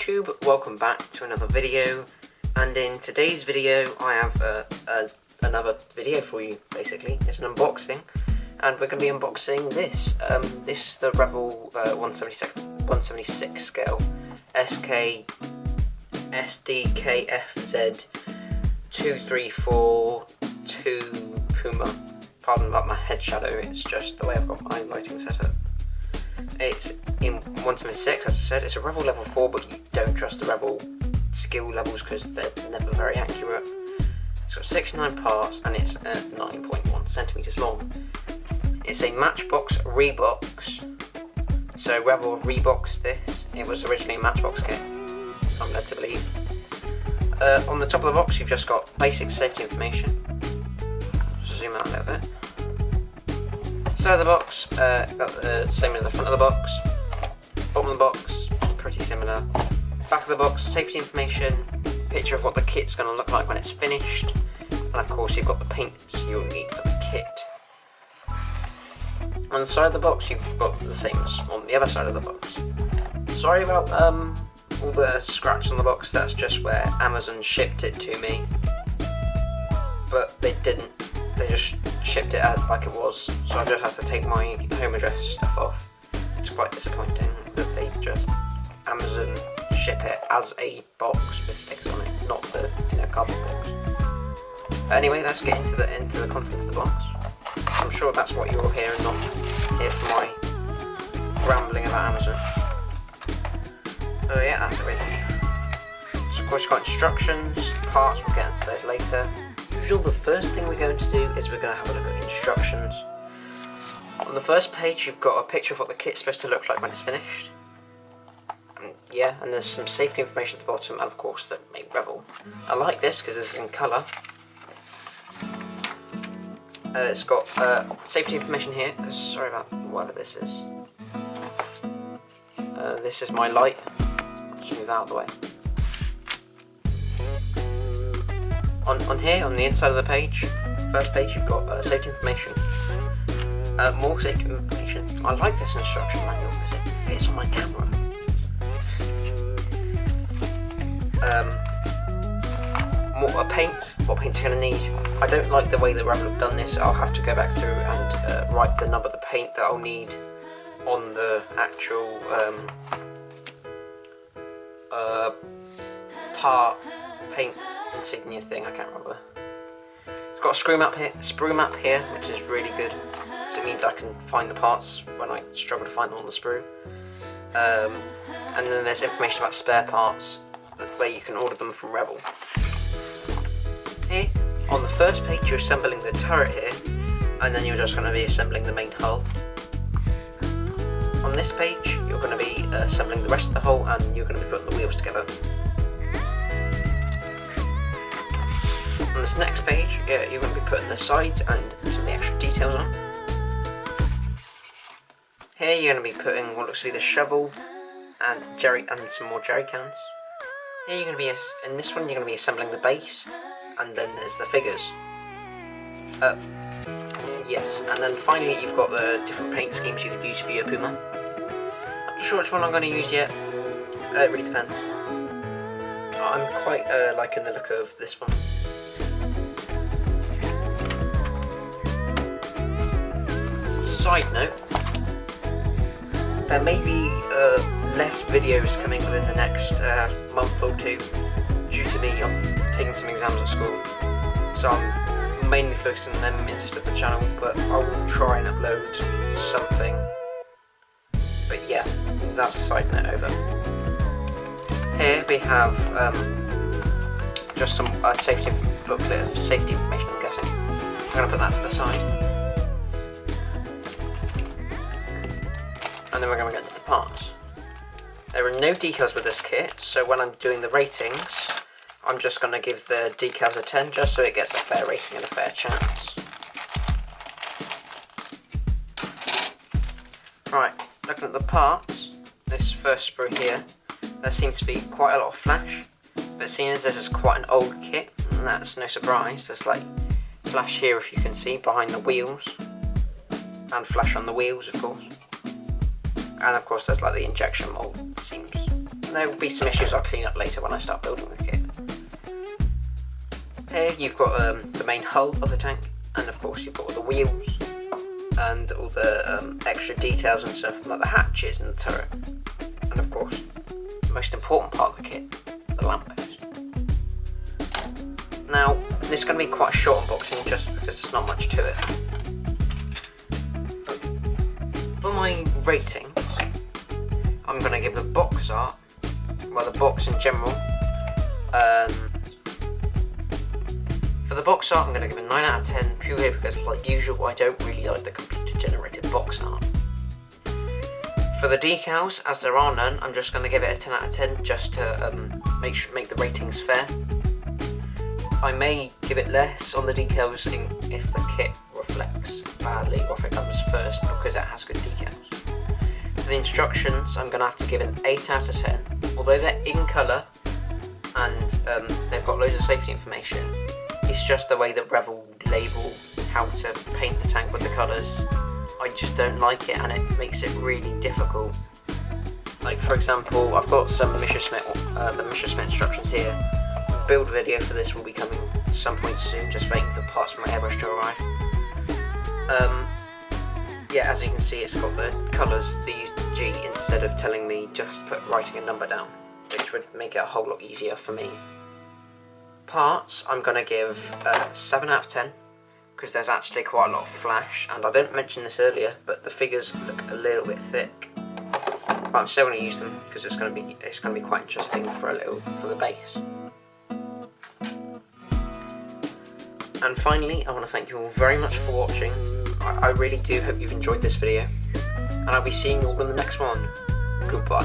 YouTube, welcome back to another video, and in today's video I have another video for you. Basically it's an unboxing, and we're going to be unboxing this. This is the Revell 176 scale SDKFZ 2342 Puma. Pardon about my head shadow, it's just the way I've got my lighting set up. It's in 176, as I said. It's a Revell level 4, but you don't trust the Revell skill levels because they're never very accurate. It's got 69 parts and it's 9.1 centimeters long. It's a matchbox rebox. So Revell reboxed this. It was originally a matchbox kit, I'm led to believe. On the top of the box you've just got basic safety information. Zoom out a little bit. Side of the box, got the same as the front of the box. Bottom of the box, pretty similar. Back of the box, safety information, picture of what the kit's going to look like when it's finished, and of course you've got the paints you'll need for the kit. On the side of the box you've got the same as on the other side of the box. Sorry about all the scratch on the box, that's just where Amazon shipped it to me, but they didn't. They just shipped it out like it was, so I just have to take my home address stuff off. It's quite disappointing that they just Amazon ship it as a box with stickers on it, not the cardboard box. Anyway, let's get into the contents of the box. I'm sure that's what you're hearing, not hear from my rambling about Amazon. Oh yeah, that's everything. So of course you've got instructions, parts, we'll get into those later. The first thing we're going to do is we're going to have a look at instructions. On the first page you've got a picture of what the kit's supposed to look like when it's finished. And there's some safety information at the bottom, and of course the made Revell. I like this because it's in colour. It's got safety information here, sorry about whatever this is. This is my light. I'll just move that out of the way. On here, on the inside of the page, first page, you've got safety information. More safety information. I like this instruction manual because it fits on my camera. More paints. What paints you're going to need. I don't like the way that Revell have done this. I'll have to go back through and write the number of the paint that I'll need on the actual part paint insignia thing, I can't remember. It's got a sprue map here, which is really good, because it means I can find the parts when I struggle to find them on the sprue. And then there's information about spare parts, where you can order them from Revell. Here, on the first page, you're assembling the turret here, and then you're just going to be assembling the main hull. On this page, you're going to be assembling the rest of the hull, and you're going to be putting the wheels together. On this next page, you're going to be putting the sides and some of the extra details on. Here you're going to be putting what looks to be the shovel and some more jerry cans. Here you're going to be, in this one you're going to be assembling the base, and then there's the figures. Yes, and then finally you've got the different paint schemes you could use for your Puma. I'm not sure which one I'm going to use yet. It really depends. I'm quite liking the look of this one. Side note, there may be less videos coming within the next month or two due to me taking some exams at school, so I'm mainly focusing on them instead of the channel, but I will try and upload something. But yeah, that's side note over. Here we have just some safety booklet of safety information, I'm guessing. I'm going to put that to the side. And then we're going to get into the parts. There are no decals with this kit, so when I'm doing the ratings, I'm just going to give the decals a 10 just so it gets a fair rating and a fair chance. Right, looking at the parts, this first sprue here, there seems to be quite a lot of flash, but seeing as this is quite an old kit, and that's no surprise. There's like flash here, if you can see, behind the wheels, and flash on the wheels of course. And of course there's like the injection mold seams and there will be some issues I'll clean up later when I start building the kit. Here you've got the main hull of the tank, and of course you've got all the wheels and all the extra details and stuff, like the hatches and the turret, and of course the most important part of the kit, the lamppost. Now this is going to be quite a short unboxing just because there's not much to it. For my ratings, I'm going to give the box art, well the box in general, for the box art I'm going to give it 9 out of 10 purely because, like usual, I don't really like the computer generated box art. For the decals, as there are none, I'm just going to give it a 10 out of 10 just to make the ratings fair. I may give it less on the decals if the kit reflects badly or if it comes first because it has good decals. For the instructions, I'm going to have to give it an 8 out of 10. Although they're in colour and they've got loads of safety information, it's just the way that Revell label how to paint the tank with the colours. I just don't like it, and it makes it really difficult. Like for example, I've got some the Messerschmitt instructions here. The build video for this will be coming at some point soon, just waiting for parts from my airbrush to arrive. Yeah, as you can see, it's got the colours, these G, instead of telling me just writing a number down, which would make it a whole lot easier for me. Parts, I'm going to give 7 out of 10, because there's actually quite a lot of flash, and I didn't mention this earlier, but the figures look a little bit thick. But I'm still going to use them because it's going to be quite interesting for the base. And finally, I want to thank you all very much for watching. I really do hope you've enjoyed this video, and I'll be seeing you all in the next one. Goodbye.